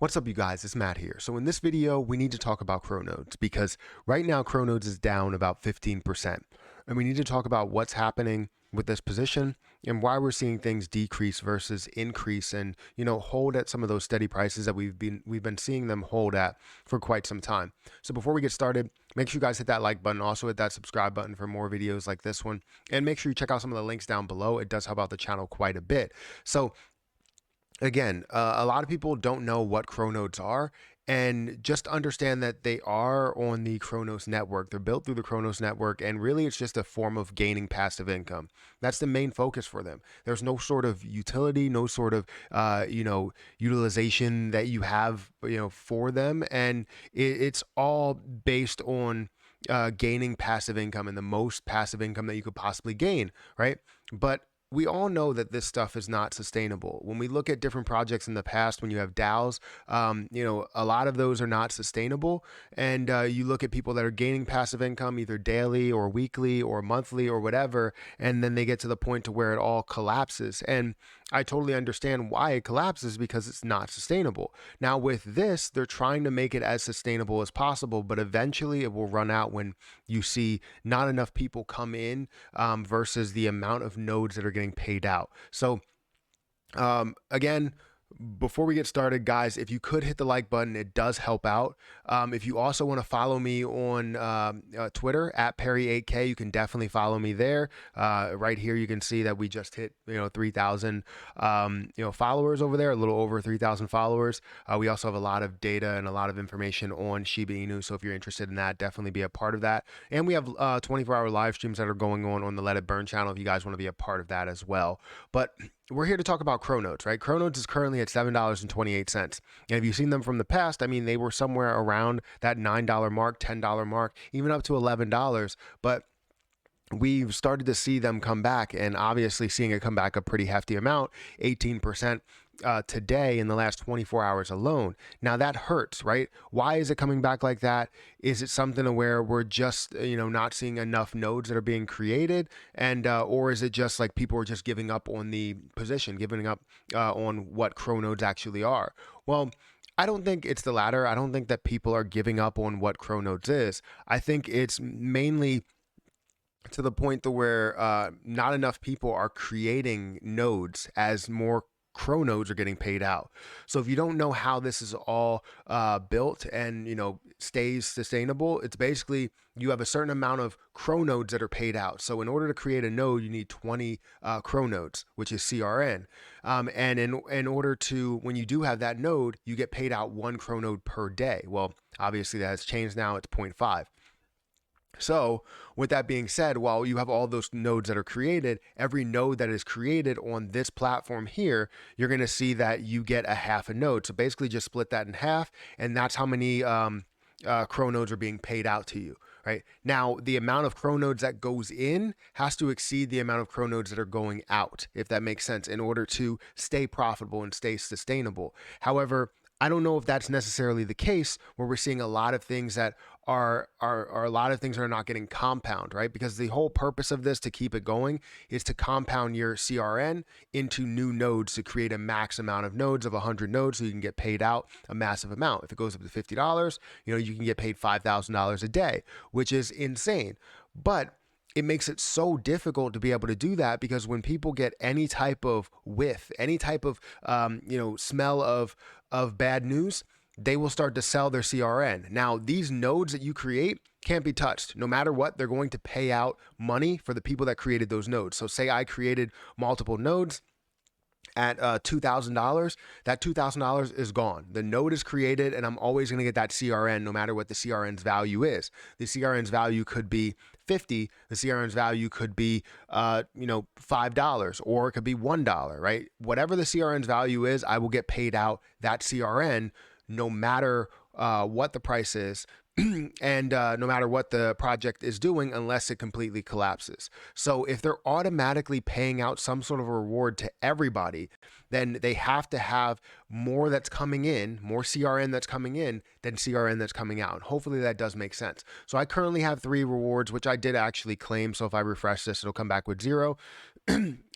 What's up, you guys? It's Matt here. So in this video, we need to talk about CroNodes because right now CroNodes is down about 15%. And we need to talk about what's happening with this position and why we're seeing things decrease versus increase and, hold at some of those steady prices that we've been seeing them hold at for quite some time. So before we get started, make sure you guys hit that like button, also hit that subscribe button for more videos like this one, and make sure you check out some of the links down below. It does help out the channel quite a bit. So again, a lot of people don't know what CroNodes are, and just understand that they are on the Cronos network. They're built through the Cronos network, and really it's just a form of gaining passive income. That's the main focus for them. There's no sort of utility, no sort of, utilization that you have, for them. And it's all based on gaining passive income and the most passive income that you could possibly gain, right? But we all know that this stuff is not sustainable. When we look at different projects in the past, when you have DAOs, a lot of those are not sustainable. And you look at people that are gaining passive income either daily or weekly or monthly or whatever, and then they get to the point to where it all collapses. And I totally understand why it collapses, because it's not sustainable. Now with this, they're trying to make it as sustainable as possible, but eventually it will run out when you see not enough people come in versus the amount of nodes that are getting paid out. So again, before we get started, guys, if you could hit the like button, it does help out. If you also want to follow me on Twitter at Perry8K, you can definitely follow me there. Right here, you can see that we just hit 3,000 followers over there, a little over 3,000 followers. We also have a lot of data and a lot of information on Shiba Inu, so if you're interested in that, definitely be a part of that. And we have 24-hour live streams that are going on the Let It Burn channel if you guys want to be a part of that as well. But we're here to talk about CroNodes, right? CroNodes is currently at $7.28. And if you've seen them from the past, I mean, they were somewhere around that $9 mark, $10 mark, even up to $11. But we've started to see them come back, and obviously seeing it come back a pretty hefty amount, 18% today in the last 24 hours alone. Now that hurts, right? Why is it coming back like that? Is it something where we're just, not seeing enough nodes that are being created? And, or is it just like people are just giving up on the position, giving up on what CroNodes actually are? Well, I don't think it's the latter. I don't think that people are giving up on what CroNodes is. I think it's mainly to the point to where not enough people are creating nodes as more CroNodes are getting paid out. So if you don't know how this is all built and stays sustainable, it's basically you have a certain amount of CroNodes that are paid out. So in order to create a node, you need 20 CroNodes, which is CRN. And in order to, when you do have that node, you get paid out 1 CroNode per day. Well, obviously that has changed now. It's 0.5. So with that being said, while you have all those nodes that are created, every node that is created on this platform here, you're going to see that you get a half a node. So basically just split that in half, and that's how many CroNodes are being paid out to you. Right now, the amount of CroNodes that goes in has to exceed the amount of CroNodes that are going out, if that makes sense, in order to stay profitable and stay sustainable. However, I don't know if that's necessarily the case, where we're seeing a lot of things that are a lot of things that are not getting compound, right? Because the whole purpose of this, to keep it going, is to compound your CRN into new nodes to create a max amount of nodes of 100 nodes, so you can get paid out a massive amount. If it goes up to $50, you can get paid $5,000 a day, which is insane. But it makes it so difficult to be able to do that, because when people get any type of whiff, any type of smell of bad news, they will start to sell their CRN. Now, these nodes that you create can't be touched. No matter what, they're going to pay out money for the people that created those nodes. So say I created multiple nodes at $2,000, that $2,000 is gone. The node is created, and I'm always going to get that CRN no matter what the CRN's value is. The CRN's value could be 50, the CRN's value could be $5, or it could be $1, right? Whatever the CRN's value is, I will get paid out that CRN no matter what the price is, and no matter what the project is doing, unless it completely collapses. So if they're automatically paying out some sort of a reward to everybody, then they have to have more that's coming in, more CRN that's coming in than CRN that's coming out. And hopefully that does make sense. So I currently have 3 rewards, which I did actually claim. So if I refresh this, it'll come back with 0.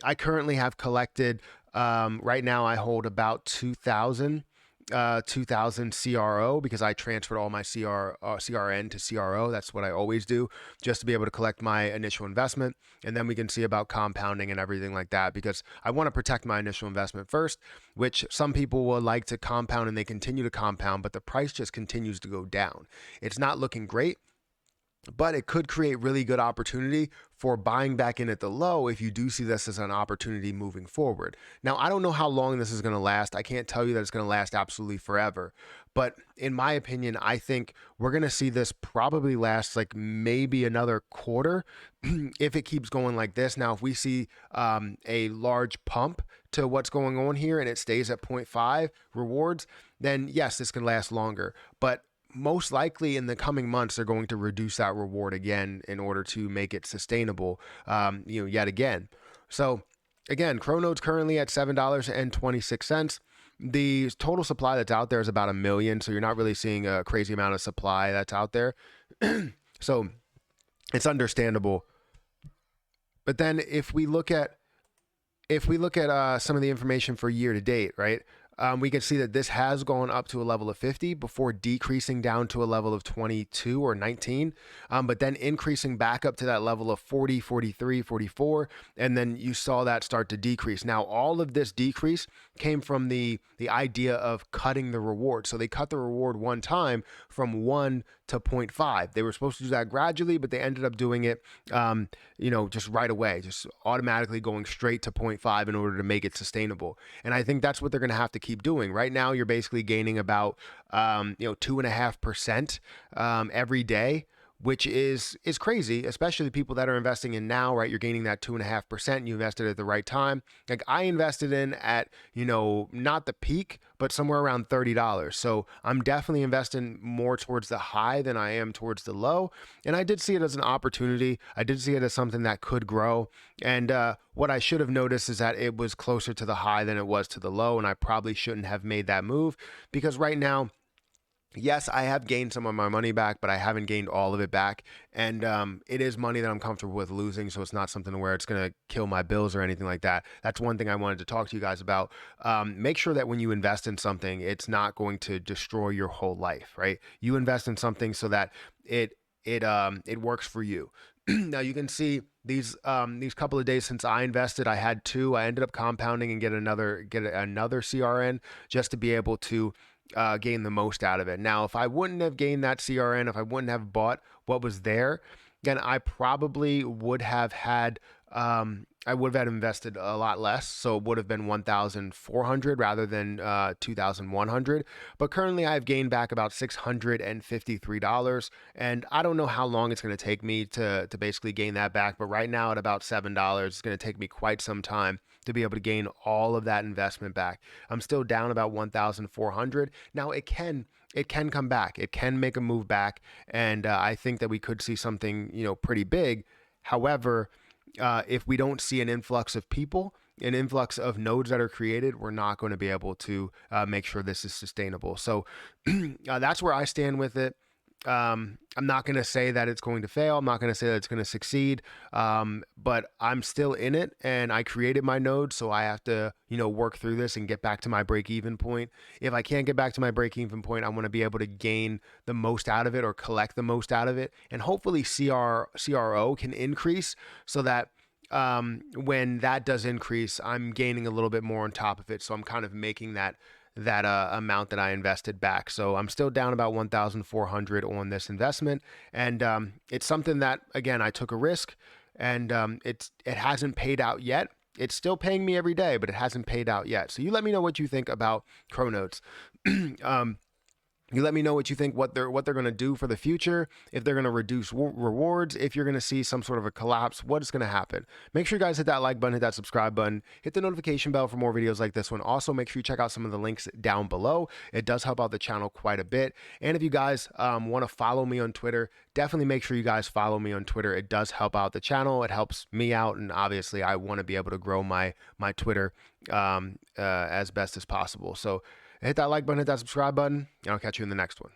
I currently have collected, right now I hold about 2,000 2000 CRO because I transferred all my CRN to CRO. That's what I always do, just to be able to collect my initial investment. And then we can see about compounding and everything like that, because I want to protect my initial investment first, which some people will like to compound and they continue to compound, but the price just continues to go down. It's not looking great, but it could create really good opportunity for buying back in at the low if you do see this as an opportunity moving forward. Now, I don't know how long this is going to last. I can't tell you that it's going to last absolutely forever. But in my opinion, I think we're going to see this probably last like maybe another quarter if it keeps going like this. Now, if we see a large pump to what's going on here and it stays at 0.5 rewards, then yes, this can last longer. But most likely in the coming months, they're going to reduce that reward again in order to make it sustainable, yet again. So again, CroNodes currently at $7.26. The total supply that's out there is about 1 million. So you're not really seeing a crazy amount of supply that's out there. So it's understandable. But then if we look at some of the information for year to date, right? We can see that this has gone up to a level of 50 before decreasing down to a level of 22 or 19, but then increasing back up to that level of 40, 43, 44, and then you saw that start to decrease. Now, all of this decrease came from the idea of cutting the reward. So they cut the reward one time from 1 to 0.5. They were supposed to do that gradually, but they ended up doing it, just right away, just automatically going straight to 0.5 in order to make it sustainable. And I think that's what they're going to have to keep doing. Right now, you're basically gaining about 2.5% every day, which is crazy, especially the people that are investing in now, right? You're gaining that 2.5%. You invested at the right time. Like I invested in at, not the peak, but somewhere around $30. So I'm definitely investing more towards the high than I am towards the low. And I did see it as an opportunity. I did see it as something that could grow. And what I should have noticed is that it was closer to the high than it was to the low. And I probably shouldn't have made that move, because right now, yes, I have gained some of my money back, but I haven't gained all of it back. And it is money that I'm comfortable with losing. So it's not something where it's going to kill my bills or anything like that. That's one thing I wanted to talk to you guys about. Make sure that when you invest in something, it's not going to destroy your whole life, right? You invest in something so that it works for you. Now you can see these couple of days since I invested, I had 2. I ended up compounding and get another CRN just to be able to gain the most out of it. Now, if I wouldn't have gained that CRN, if I wouldn't have bought what was there, then I probably would have had invested a lot less. So it would have been 1,400 rather than 2,100. But currently I've gained back about $653. And I don't know how long it's going to take me to basically gain that back. But right now at about $7, it's going to take me quite some time to be able to gain all of that investment back. I'm still down about 1,400. Now it can come back. It can make a move back. And I think that we could see something, pretty big. However, if we don't see an influx of people, an influx of nodes that are created, we're not going to be able to make sure this is sustainable. So that's where I stand with it. I'm not going to say that it's going to fail. I'm not going to say that it's going to succeed. But I'm still in it, and I created my node. So I have to, work through this and get back to my break-even point. If I can't get back to my break-even point, I want to be able to gain the most out of it or collect the most out of it. And hopefully CRO can increase so that when that does increase, I'm gaining a little bit more on top of it. So I'm kind of making that amount that I invested back. So I'm still down about 1,400 on this investment. And it's something that, again, I took a risk, and it hasn't paid out yet. It's still paying me every day, but it hasn't paid out yet. So you let me know what you think about CroNodes. You let me know what you think, what they're going to do for the future, if they're going to reduce rewards, if you're going to see some sort of a collapse, what is going to happen. Make sure you guys hit that like button, hit that subscribe button, hit the notification bell for more videos like this one. Also, make sure you check out some of the links down below. It does help out the channel quite a bit. And if you guys want to follow me on Twitter, definitely make sure you guys follow me on Twitter. It does help out the channel. It helps me out. And obviously, I want to be able to grow my Twitter as best as possible. So hit that like button, hit that subscribe button, and I'll catch you in the next one.